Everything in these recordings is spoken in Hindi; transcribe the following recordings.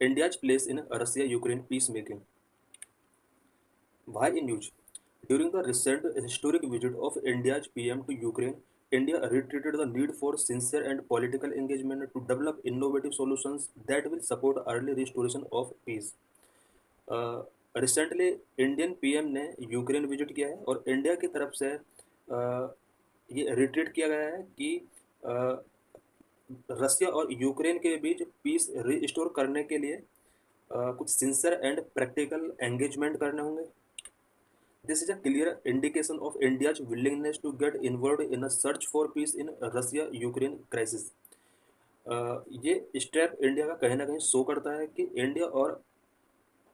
India's place in Russia-Ukraine peacemaking. Why in news? During the recent historic visit of India's PM to Ukraine, India reiterated the need for sincere and political engagement to develop innovative solutions that will support early restoration of peace. Recently Indian PM ने यूक्रेन विजिट किया है और इंडिया की तरफ से ये रिट्रीट किया गया है कि रसिया और यूक्रेन के बीच पीस रिस्टोर करने के लिए कुछ सिंसियर एंड प्रैक्टिकल एंगेजमेंट करने होंगे. This is a clear indication of India's willingness to get involve in a search for peace in Russia Ukraine crisis. ये स्टेप इंडिया का कहीं ना कहीं शो करता है कि इंडिया और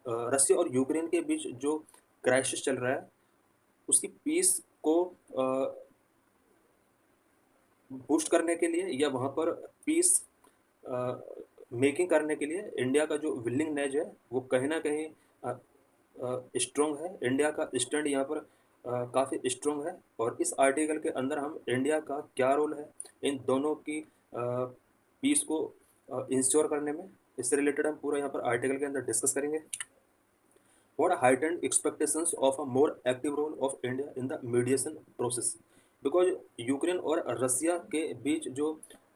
रसिया और यूक्रेन के बीच जो क्राइसिस चल रहा है उसकी पीस को बूस्ट करने के लिए या वहाँ पर पीस मेकिंग करने के लिए इंडिया का जो विलिंगनेस है वो कहीं ना कहीं स्ट्रॉन्ग है. इंडिया का स्टैंड यहाँ पर काफ़ी स्ट्रॉन्ग है और इस आर्टिकल के अंदर हम इंडिया का क्या रोल है इन दोनों की पीस को इंश्योर करने में, इससे रिलेटेड हम पूरा यहाँ पर आर्टिकल के अंदर डिस्कस करेंगे. What heightened expectations of a more active role of India in the mediation process? Because Ukraine और रसिया के बीच जो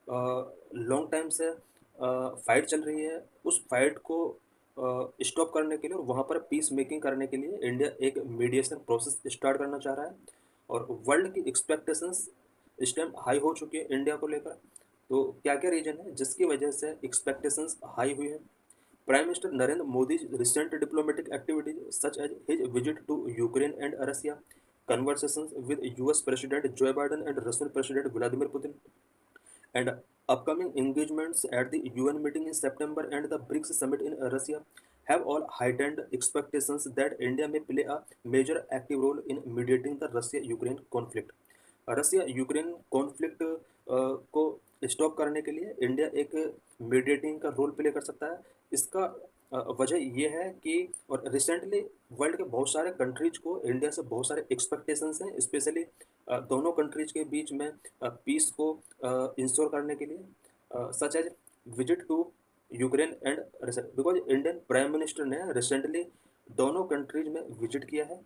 लॉन्ग टाइम से फाइट चल रही है उस फाइट को स्टॉप करने के लिए और वहाँ पर पीस मेकिंग करने के लिए इंडिया एक मीडिएशन प्रोसेस स्टार्ट करना चाह रहा है और वर्ल्ड की एक्सपेक्टेशंस इस टाइम हाई हो चुकी है इंडिया को लेकर. तो क्या क्या रीजन है जिसकी वजह से एक्सपेक्टेशंस हाई हुई है? Prime Minister Narendra Modi's recent diplomatic activities, such as his visit to Ukraine and Russia, conversations with US President Joe Biden and Russian President Vladimir Putin, and upcoming engagements at the UN meeting in September and the BRICS summit in Russia, have all heightened expectations that India may play a major active role in mediating the Russia-Ukraine conflict. Russia Ukraine conflict को स्टॉप करने के लिए इंडिया एक मीडिएटिंग का रोल प्ले कर सकता है. इसका वजह यह है कि और रिसेंटली वर्ल्ड के बहुत सारे कंट्रीज को इंडिया से बहुत सारे एक्सपेक्टेशंस हैं, स्पेशली दोनों कंट्रीज के बीच में पीस को इंश्योर करने के लिए, such as visit to Ukraine and Russia. Because Indian prime minister ने रिसेंटली दोनों कंट्रीज में विजिट किया है.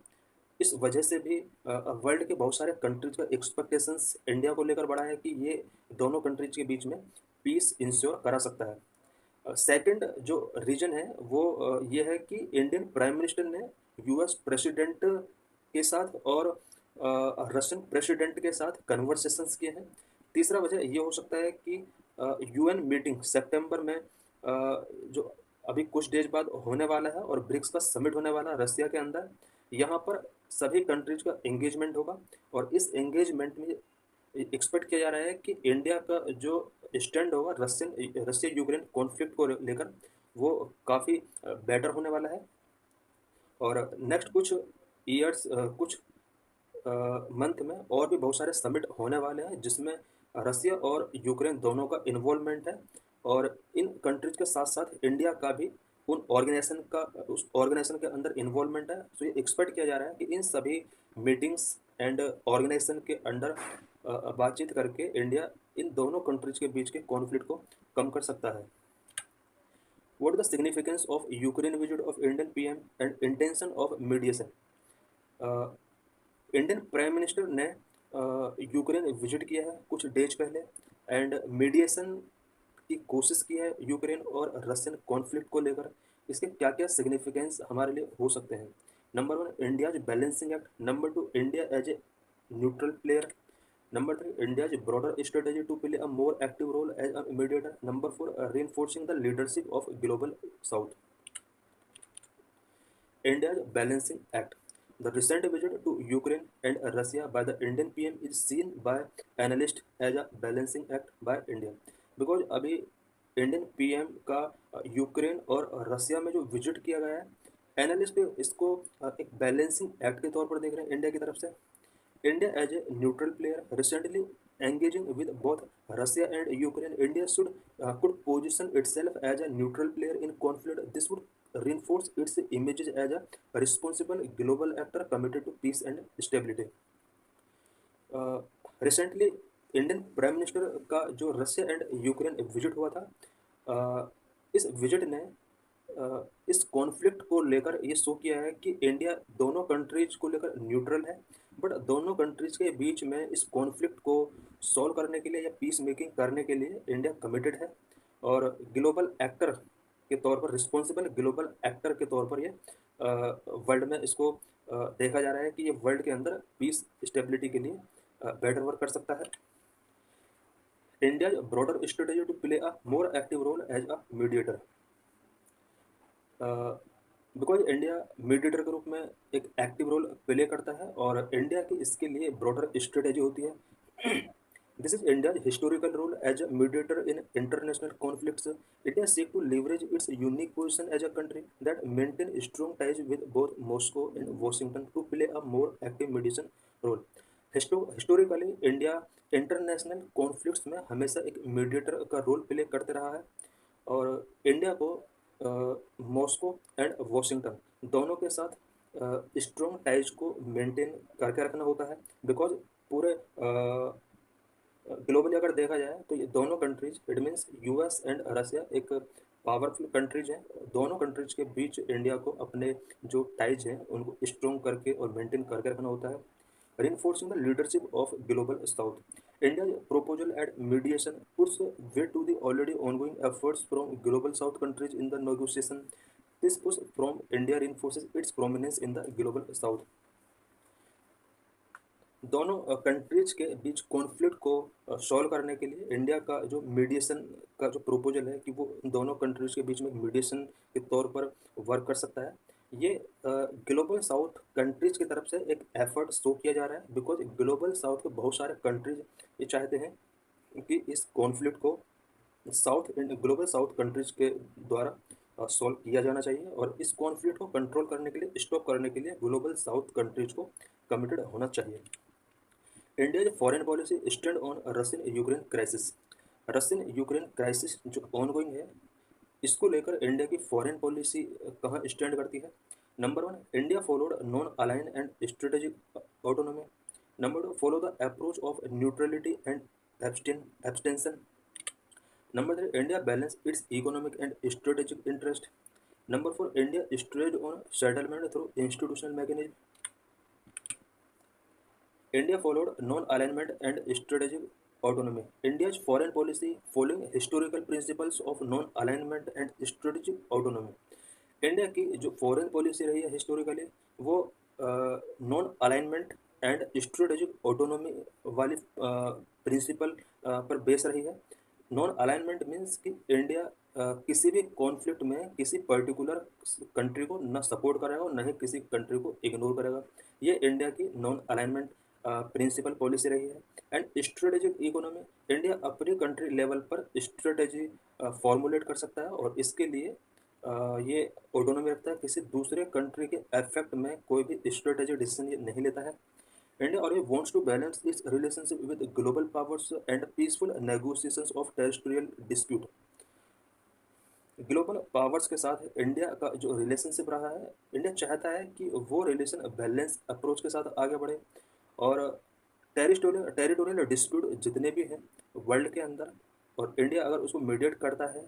इस वजह से भी वर्ल्ड के बहुत सारे कंट्रीज का एक्सपेक्टेशंस इंडिया को लेकर बढ़ा है कि ये दोनों कंट्रीज के बीच में पीस इंश्योर करा सकता है. सेकंड जो रीजन है वो ये है कि इंडियन प्राइम मिनिस्टर ने यूएस प्रेसिडेंट के साथ और रशियन प्रेसिडेंट के साथ कन्वर्सेशंस किए हैं. तीसरा वजह ये हो सकता है कि यूएन मीटिंग सितंबर में जो अभी कुछ डेज बाद होने वाला है और ब्रिक्स का समिट होने वाला है रसिया के अंदर, यहाँ पर सभी कंट्रीज का एंगेजमेंट होगा और इस एंगेजमेंट में एक्सपेक्ट किया जा रहा है कि इंडिया का जो स्टैंड होगा रशिया यूक्रेन कॉन्फ्लिक्ट को लेकर वो काफ़ी बेटर होने वाला है. और नेक्स्ट कुछ ईयर्स कुछ मंथ में और भी बहुत सारे समिट होने वाले हैं जिसमें रसिया और यूक्रेन दोनों का इन्वॉल्वमेंट है और इन कंट्रीज के साथ साथ इंडिया का भी उस ऑर्गेनाइजेशन के अंदर इन्वॉल्वमेंट है. तो ये एक्सपेक्ट किया जा रहा है कि इन सभी मीटिंग्स एंड ऑर्गेनाइजेशन के अंडर बातचीत करके इंडिया इन दोनों कंट्रीज के बीच के कॉन्फ्लिक्ट को कम कर सकता है. What is the significance of Ukraine visit of Indian PM and intention of mediation? Indian prime minister ने यूक्रेन विजिट किया है कुछ डेज पहले एंड मीडिएशन की कोशिश की है यूक्रेन और रशियन कॉन्फ्लिक्ट को लेकर. इसके क्या क्या सिग्निफिकेंस हमारे लिए हो सकते हैं? Number one, India's balancing act. Number two, India as a neutral player. Number three, India's broader strategy to play a more active role as a mediator. Number four, reinforcing the leadership of Global South. India's Balancing Act. The recent visit to Ukraine and Russia by the Indian PM is seen by analysts as a balancing act by India. Because अभी इंडियन पीएम का यूक्रेन और रसिया में जो विजिट किया गया है, एनालिस्ट इसको एक बैलेंसिंग एक्ट के तौर पर देख रहे हैं इंडिया की तरफ से. India as a neutral player recently engaging with both Russia and Ukraine, India could position itself as a neutral player in conflict. This would reinforce its images as a responsible global actor committed to peace and stability. Recently, Indian prime minister का जो रसिया एंड यूक्रेन विजिट हुआ था, इस विजिट ने इस कॉन्फ्लिक्ट को लेकर ये शो किया है कि इंडिया दोनों कंट्रीज को लेकर न्यूट्रल है, बट दोनों कंट्रीज के बीच में इस कॉन्फ्लिक्ट को सॉल्व करने के लिए या पीस मेकिंग करने के लिए इंडिया कमिटेड है, और ग्लोबल एक्टर के तौर पर, रिस्पॉन्सिबल ग्लोबल एक्टर के तौर पर ये वर्ल्ड में इसको देखा जा रहा है कि ये वर्ल्ड के अंदर पीस स्टेबिलिटी के लिए बेटर वर्क कर सकता है। India broader strategy to play a more active role as a mediator, because India mediator के रूप में एक एक्टिव रोल प्ले करता है, और इंडिया की इसके लिए ब्रॉडर स्ट्रेटेजी होती है। This is India historical role as a mediator in international conflicts. India seek to leverage its unique position as a country that maintain strong ties with both Moscow and Washington to play a more active mediation role. Historically India international conflicts में हमेशा एक मीडिएटर का रोल प्ले करते रहा है, और इंडिया को मॉस्को एंड वॉशिंगटन दोनों के साथ स्ट्रॉन्ग टाइज को मेंटेन करके रखना होता है, बिकॉज पूरे ग्लोबली अगर देखा जाए तो ये दोनों countries, it means US and Russia, एक पावरफुल कंट्रीज हैं। दोनों कंट्रीज के बीच इंडिया को अपने जो टाइज हैं उनको स्ट्रॉन्ग करके और मेंटेन करके रखना होता है। reinforcing the leadership of global south, India's proposal at mediation puts weight to the already ongoing efforts from global south countries in the negotiation. This push from India reinforces its prominence in the global south. दोनों कंट्रीज के बीच कॉन्फ्लिक्ट को सॉल्व करने के लिए इंडिया का जो मीडिएशन का जो प्रोपोजल है कि वो दोनों कंट्रीज के बीच में मीडिएशन के तौर पर वर्क कर सकता है, ये ग्लोबल साउथ कंट्रीज की तरफ से एक एफर्ट शो किया जा रहा है, बिकॉज ग्लोबल साउथ के बहुत सारे कंट्रीज ये चाहते हैं कि इस कॉन्फ्लिक्ट को ग्लोबल साउथ कंट्रीज के द्वारा सॉल्व किया जाना चाहिए, और इस कॉन्फ्लिक्ट को कंट्रोल करने के लिए, स्टॉप करने के लिए ग्लोबल साउथ कंट्रीज को कमिटेड होना चाहिए। India foreign policy stand on Russian Ukraine crisis. Russian Ukraine crisis जो ऑनगोइंग है, इसको लेकर इंडिया की फॉरेन पॉलिसी कहाँ स्टैंड करती है। Number 1, India followed non align and strategic autonomy. Number 2, follow the approach of neutrality and abstention. Number 3, India balance it's economic and strategic interest. Number 4, India strayed on settlement through institutional mechanism. India followed non-alignment and strategic autonomy. India's foreign policy following historical principles of non-alignment and strategic autonomy. India की जो फॉरेन पॉलिसी रही है हिस्टोरिकली, वो non alignment and strategic autonomy वाली प्रिंसिपल पर बेस रही है। नॉन अलाइनमेंट मीन्स कि इंडिया किसी भी कॉन्फ्लिक्ट में किसी पर्टिकुलर कंट्री को न सपोर्ट करेगा और न ही किसी कंट्री को इग्नोर करेगा, ये इंडिया की नॉन अलाइनमेंट प्रिंसिपल पॉलिसी रही है। एंड स्ट्रेटेजिक इकोनॉमी, इंडिया अपनी कंट्री लेवल पर स्ट्रेटेजी फॉर्मुलेट कर सकता है, और इसके लिए ये ऑटोनॉमी रखता है, किसी दूसरे कंट्री के इफेक्ट में कोई भी स्ट्रेटेजी डिसीजन ये नहीं लेता है। India always wants to balance its relationship with global powers and peaceful negotiations of territorial dispute. Global powers के साथ इंडिया का जो रिलेशनशिप रहा है, इंडिया चाहता है कि वो रिलेशन बैलेंस अप्रोच के साथ आगे बढ़े, और टेरिटोरियल डिस्प्यूट जितने भी हैं वर्ल्ड के अंदर, और इंडिया अगर उसको मीडिएट करता है,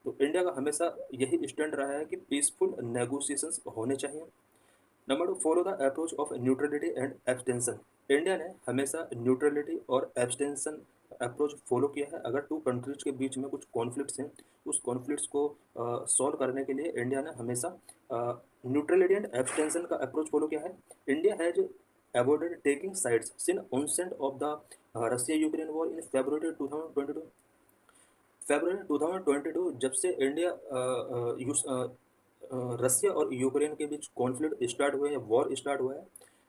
तो इंडिया का हमेशा यही स्टैंड रहा है कि पीसफुल नेगोशिएशंस होने चाहिए। Number 2, follow the approach of neutrality and abstention. India ने हमेशा न्यूट्रलिटी और एब्सटेंशन अप्रोच फॉलो किया है। अगर टू कंट्रीज के बीच में कुछ कॉन्फ्लिक्ट्स हैं, उस कॉन्फ्लिक्ट्स को सॉल्व करने के लिए इंडिया ने हमेशा न्यूट्रलिटी एंड एब्सटेंशन का अप्रोच फॉलो किया है। India has avoided taking sides since onset of the Russia-Ukraine war in February 2022। फरवरी 2022 जब से इंडिया रसिया और यूक्रेन के बीच कॉन्फ्लिक्ट स्टार्ट हुए हैं, वॉर स्टार्ट हुआ है,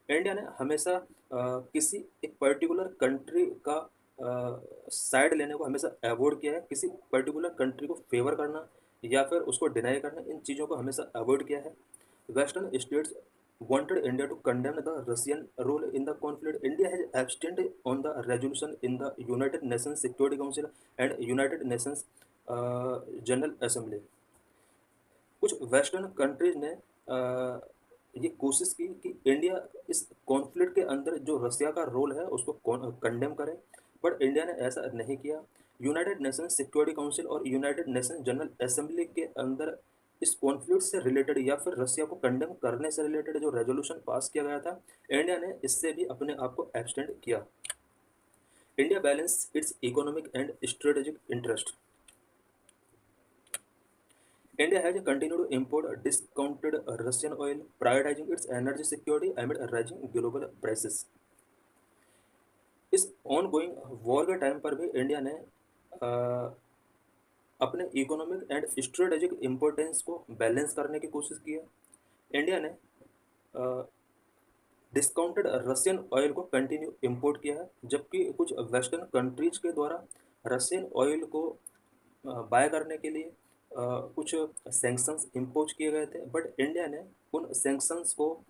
इंडिया ने हमेशा किसी एक पर्टिकुलर कंट्री का साइड लेने को हमेशा अवॉइड किया है। किसी पर्टिकुलर कंट्री को फेवर करना या फिर उसको डिनाई करना, इन चीज़ों को हमेशा अवॉइड किया है। Western states wanted India to condemn the Russian role in the conflict. India has abstained on the resolution in the United Nations Security Council and United Nations General Assembly. कुछ वेस्टर्न कंट्रीज ने ये कोशिश की कि इंडिया इस कॉन्फ्लिक्ट के अंदर जो रसिया का रोल है उसको कंडेम करे, बट इंडिया ने ऐसा नहीं किया। यूनाइटेड नेशंस सिक्योरिटी काउंसिल और यूनाइटेड नेशंस जनरल असेंबली के अंदर इस कॉन्फ्लिक्ट से रिलेटेड या फिर रसिया को कंडेम करने से रिलेटेड जो रेजोल्यूशन पास किया गया था, इंडिया ने इससे भी अपने आप को एब्सटेंड किया। India balance it's economic and strategic interest. India has continued to import discounted Russian oil, prioritizing its energy security amid rising global prices. इस ऑन गोइंग वॉर के टाइम पर भी इंडिया ने अपने इकोनॉमिक एंड स्ट्रेटेजिक इम्पोर्टेंस को बैलेंस करने की कोशिश की है। इंडिया ने डिस्काउंटेड रशियन ऑयल को कंटिन्यू इंपोर्ट किया है, जबकि कुछ वेस्टर्न कंट्रीज के द्वारा रशियन ऑयल को बाय करने के लिए कुछ सैंक्शंस इम्पोज किए गए थे, बट इंडिया ने उन सैंक्शंस को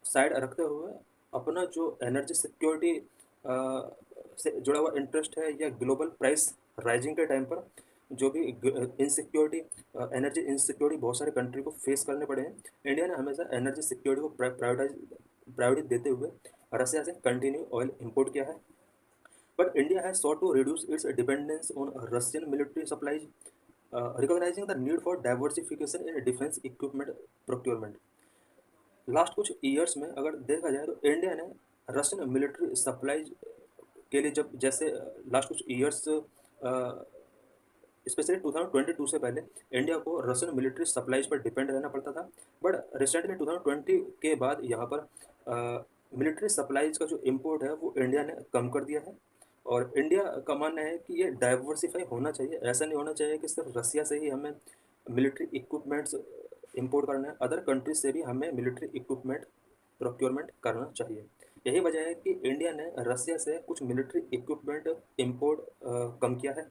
साइड रखते हुए अपना जो एनर्जी सिक्योरिटी से जुड़ा हुआ इंटरेस्ट है, या ग्लोबल प्राइस राइजिंग के टाइम पर जो भी इनसिक्योरिटी एनर्जी इनसिक्योरिटी बहुत सारे कंट्री को फेस करने पड़े हैं, इंडिया ने हमेशा एनर्जी सिक्योरिटी को प्रायोरिटी देते हुए रसिया से कंटिन्यू ऑयल इंपोर्ट किया है। But India has sought to reduce its dependence on Russian military supplies, recognizing the need for diversification in defense equipment procurement. Last कुछ ईयर्स में अगर देखा जाए तो इंडिया ने रशियन मिलिट्री सप्लाईज के लिए, जब जैसे लास्ट कुछ ईयर्स स्पेशली 2022 से पहले इंडिया को रशियन मिलिट्री सप्लाईज पर डिपेंड रहना पड़ता था, बट रिसेंटली 2020 के बाद यहाँ पर मिलिट्री सप्लाईज का जो इम्पोर्ट है वो इंडिया ने कम कर दिया है। और इंडिया का मानना है कि ये डाइवर्सिफाई होना चाहिए, ऐसा नहीं होना चाहिए कि सिर्फ रसिया से ही हमें मिलिट्री इक्विपमेंट्स इंपोर्ट करना है, अदर कंट्रीज से भी हमें मिलिट्री इक्विपमेंट प्रोक्योरमेंट करना चाहिए। यही वजह है कि इंडिया ने रसिया से कुछ मिलिट्री इक्विपमेंट इंपोर्ट कम किया है।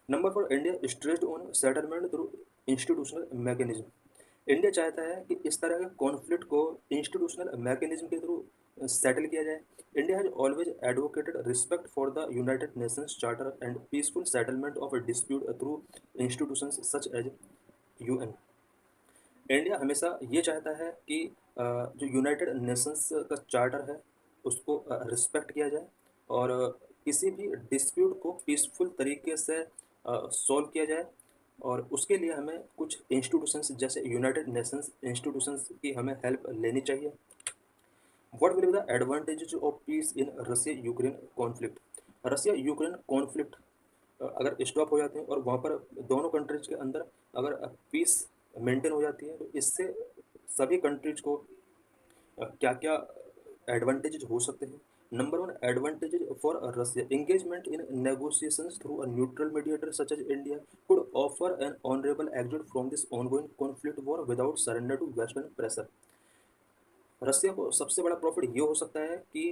Number 4, India stressed on settlement through institutional mechanism. India चाहता है कि इस तरह के कॉन्फ्लिक्ट को इंस्टीट्यूशनल मैकेनिज्म के थ्रू सेटल किया जाए। India has always advocated respect for the United Nations Charter and peaceful settlement of a dispute through institutions such as UN. India हमेशा ये चाहता है कि जो यूनाइटेड नेशंस का चार्टर है उसको रिस्पेक्ट किया जाए और किसी भी डिस्प्यूट को पीसफुल तरीके से सॉल्व किया जाए, और उसके लिए हमें कुछ इंस्टीट्यूशंस जैसे यूनाइटेड नेशंस इंस्टीट्यूशंस की हमें हेल्प लेनी चाहिए। What will be the advantages of peace in Russia-Ukraine conflict? Russia Ukraine conflict अगर स्टॉप हो जाते हैं और वहाँ पर दोनों कंट्रीज के अंदर अगर पीस मेंटेन हो जाती है, तो इससे सभी कंट्रीज को क्या क्या एडवांटेजेस हो सकते हैं। Number 1 advantages for Russia, engagement in negotiations through a neutral mediator such as India could offer an honourable exit from this ongoing conflict war without surrender to western pressure. Russia को सबसे बड़ा प्रॉफिट ये हो सकता है कि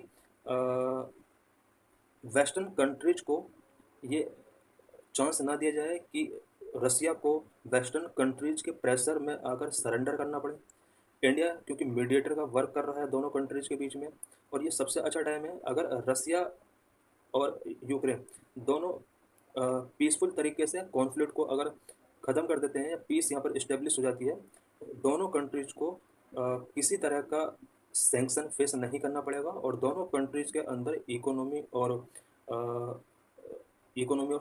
वेस्टर्न कंट्रीज को ये चांस ना दिया जाए कि रसिया को वेस्टर्न कंट्रीज के प्रेशर में आकर सरेंडर करना पड़े। इंडिया क्योंकि मीडिएटर का वर्क कर रहा है दोनों कंट्रीज के बीच में, और ये सबसे अच्छा टाइम है अगर रसिया और यूक्रेन दोनों पीसफुल तरीके से कॉन्फ्लिक्ट को अगर ख़त्म कर देते हैं या पीस यहाँ पर इस्टेब्लिश हो जाती है, दोनों कंट्रीज को किसी तरह का सैंक्शन फेस नहीं करना पड़ेगा और दोनों कंट्रीज के अंदर इकोनॉमी और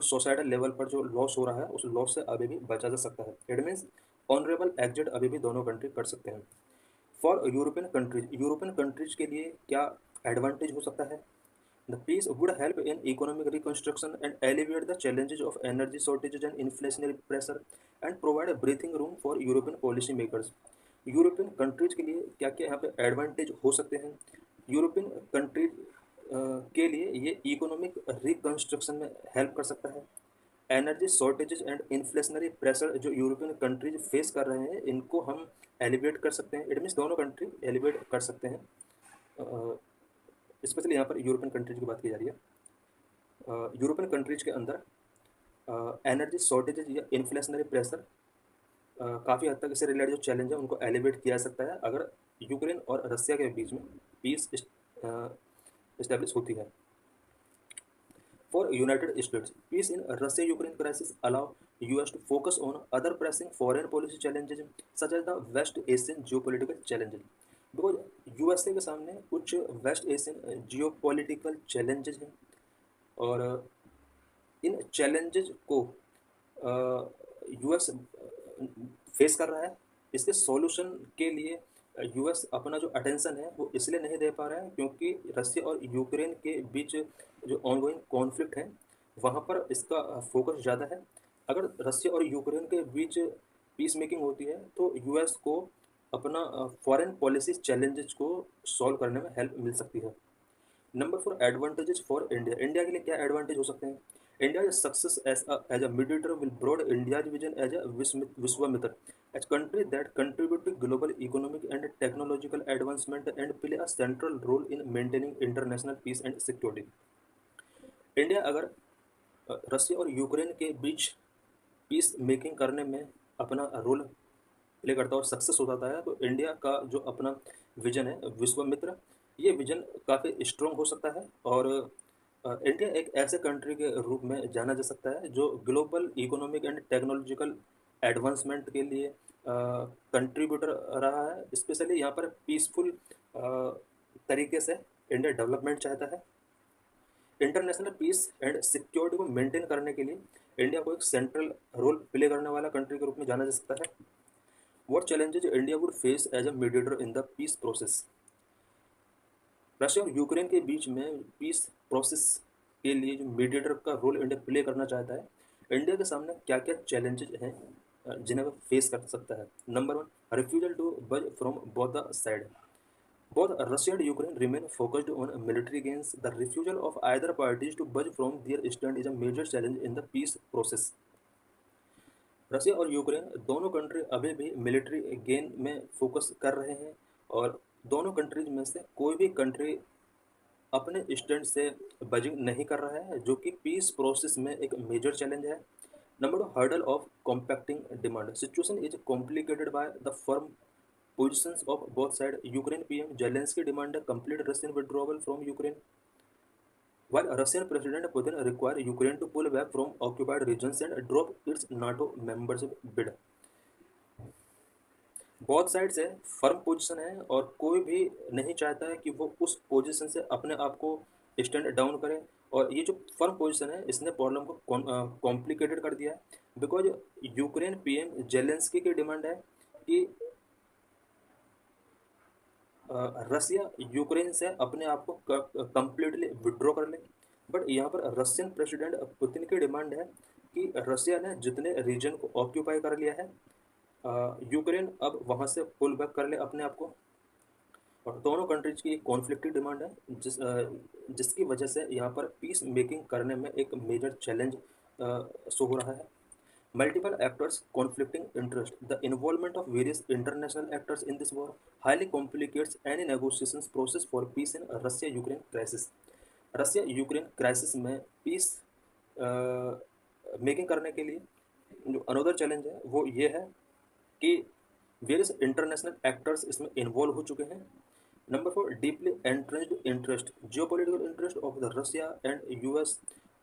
सोसाइटल लेवल पर जो लॉस हो रहा है उस लॉस से अभी भी बचा जा सकता है। इट मीन्स ऑनरेबल एग्जिट अभी भी दोनों कंट्री कर सकते हैं। फॉर यूरोपियन कंट्रीज के लिए क्या एडवांटेज हो सकता है? The peace would help in economic reconstruction and alleviate the challenges of energy shortages and inflationary pressure and provide a breathing room for European policy makers. European countries के लिए क्या क्या यहाँ पे एडवांटेज हो सकते हैं? यूरोपियन कंट्रीज के लिए ये इकोनॉमिक रिकन्स्ट्रक्शन में हेल्प कर सकता है। Energy shortages and inflationary pressure जो यूरोपियन कंट्रीज फेस कर रहे हैं इनको हम एलिवेट कर सकते हैं। इट मीन्स दोनों कंट्री एलिवेट कर सकते हैं। स्पेशली यहाँ पर यूरोपियन कंट्रीज की बात की जा रही है। यूरोपियन कंट्रीज के अंदर एनर्जी शॉर्टेजेस या इन्फ्लेशनरी प्रेशर काफ़ी हद तक इससे रिलेटेड जो चैलेंज है उनको एलिवेट किया जा सकता है अगर यूक्रेन और रसिया के बीच में पीस इस्टेब्लिश होती है। For United States, peace in Russia Ukraine crisis allow US to focus on other pressing foreign policy challenges such as the West Asian geopolitical challenges. Because USA के सामने कुछ वेस्ट एशियन जियोपॉलिटिकल चैलेंजेज हैं और इन चैलेंजेज को यूएस फेस कर रहा है, इसके सॉल्यूशन के लिए यूएस अपना जो अटेंशन है वो इसलिए नहीं दे पा रहा है क्योंकि रसिया और यूक्रेन के बीच जो ऑनगोइंग कॉन्फ्लिक्ट है वहाँ पर इसका फोकस ज़्यादा है। अगर रसिया और यूक्रेन के बीच पीस मेकिंग होती है तो यूएस को अपना फॉरेन पॉलिसी चैलेंजेस को सॉल्व करने में हेल्प मिल सकती है। Number 4 advantages for India. India के लिए क्या एडवांटेज हो सकते हैं? India success as a mediator will broad India vision as a Vishwamitra as country that contribute to global economic and technological advancement and play a central role in maintaining international peace and security. India अगर रसिया और यूक्रेन के बीच पीस मेकिंग करने में अपना रोल प्ले करता है और सक्सेस हो जाता है तो इंडिया का जो अपना विजन है विश्वामित्र, ये विजन काफ़ी स्ट्रॉन्ग हो सकता है और इंडिया एक ऐसे कंट्री के रूप में जाना जा सकता है जो global economic and technological advancement के लिए कंट्रीब्यूटर रहा है। स्पेशली यहाँ पर पीसफुल तरीके से इंडिया डेवलपमेंट चाहता है। इंटरनेशनल पीस एंड सिक्योरिटी को मेंटेन करने के लिए इंडिया को एक सेंट्रल रोल प्ले करने वाला कंट्री के रूप में जाना जा सकता है। What challenges India would face as a mediator in the peace process? Russia और यूक्रेन के बीच में पीस प्रोसेस के लिए जो मीडिएटर का रोल इंडिया प्ले करना चाहता है, इंडिया के सामने क्या क्या चैलेंजेस हैं जिन्हें वह फेस कर सकता है। नंबर 1, रिफ्यूजल टू बज from both the side. Both Russia and Ukraine remain focused on military gains. The refusal of either parties to budge from their stand is a major challenge in the peace process. रसिया और यूक्रेन दोनों कंट्री अभी भी मिलिट्री गेन में फोकस कर रहे हैं और दोनों कंट्रीज में से कोई भी कंट्री अपने स्टैंड से बजिंग नहीं कर रहा है, जो कि पीस प्रोसेस में एक मेजर चैलेंज है। Number 2, hurdle of compacting demand. Situation is complicated by the firm positions of both side. Ukraine PM Zelensky demand complete Russian withdrawal from Ukraine, while Russian President Putin required Ukraine to pull back from occupied regions and drop its NATO membership bid. बहुत साइड से फर्म पोजीशन है और कोई भी नहीं चाहता है कि वो उस पोजीशन से अपने आप को स्टैंड डाउन करे। और ये जो फर्म पोजीशन है इसने प्रॉब्लम को कॉम्प्लिकेटेड कर दिया है बिकॉज यूक्रेन पीएम जेलेंस्की की डिमांड है कि रसिया यूक्रेन से अपने आप को कंप्लीटली विड्रॉ कर ले। बट यहाँ पर रशियन प्रेसिडेंट पुतिन की डिमांड है कि रसिया ने जितने रीजन को ऑक्यूपाई कर लिया है यूक्रेन अब वहाँ से पुल बैक कर ले अपने आप को। और दोनों कंट्रीज की कॉन्फ्लिक्टिव डिमांड है जिसकी वजह से यहाँ पर पीस मेकिंग करने में एक मेजर चैलेंज शो हो रहा है। Multiple actors, conflicting interest. The involvement of various international actors in this war highly complicates any negotiations process for peace in Russia-Ukraine crisis. Russia Ukraine crisis में पीस मेकिंग करने के लिए जो अनदर चैलेंज है वो ये है कि वेरियस इंटरनेशनल एक्टर्स इसमें इन्वॉल्व हो चुके हैं। Number 4, deeply entrenched interest. Geopolitical interest of the Russia and US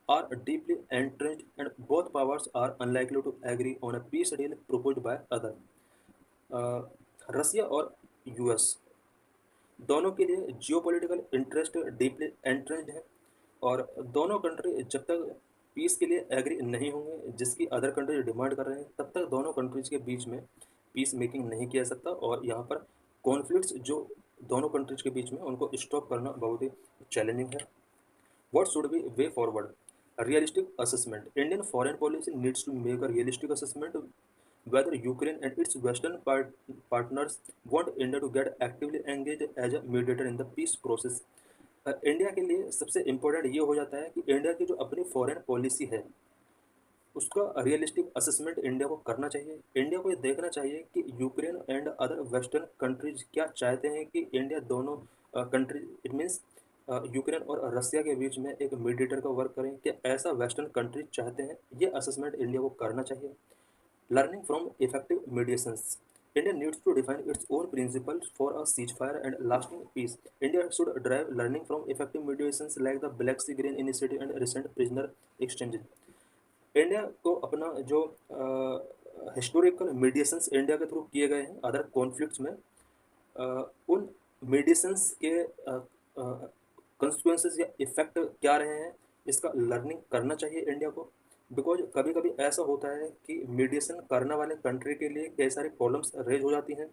are deeply entrenched and both powers are unlikely to agree on a peace deal proposed by other. रसिया और यूएस दोनों के लिए जियोपॉलिटिकल इंटरेस्ट डीपली एंट्रेंच्ड है और दोनों कंट्री जब तक पीस के लिए एग्री नहीं होंगे जिसकी अदर कंट्री डिमांड कर रहे हैं तब तक दोनों कंट्रीज के बीच में पीस मेकिंग नहीं किया सकता और यहाँ पर कॉन्फ्लिक्ट्स जो दोनों कंट्रीज के बीच में उनको स्टॉप करना बहुत ही चैलेंजिंग है। What should be way forward? A realistic assessment. Indian foreign policy needs to make a realistic assessment whether Ukraine and its Western partners want India to get actively engaged as a mediator in the peace process. India के लिए सबसे इम्पोर्टेंट ये हो जाता है कि इंडिया की जो अपनी फॉरेन पॉलिसी है उसका रियलिस्टिक असेसमेंट इंडिया को करना चाहिए। इंडिया को ये देखना चाहिए कि Ukraine and other western countries क्या चाहते हैं कि इंडिया दोनों कंट्रीज इट मीन्स यूक्रेन और रसिया के बीच में एक मीडिएटर का वर्क करें कि ऐसा वेस्टर्न कंट्रीज चाहते हैं, ये असेसमेंट इंडिया को करना चाहिए। Learning from effective mediations. India needs to define its own principles for a ceasefire and lasting peace. India should drive learning from effective mediations like the Black Sea Grain Initiative and recent prisoner exchanges. India को अपना जो हिस्टोरिकल मीडिएशंस इंडिया के थ्रू किए गए हैं अदर कॉन्फ्लिक्ट्स में उन मीडिएशंस के कंसिक्वेंसेस या इफेक्ट क्या रहे हैं इसका लर्निंग करना चाहिए इंडिया को। बिकॉज़ कभी-कभी ऐसा होता है कि मीडिएशन करने वाले कंट्री के लिए कई सारी प्रॉब्लम्स रेज़ हो जाती हैं।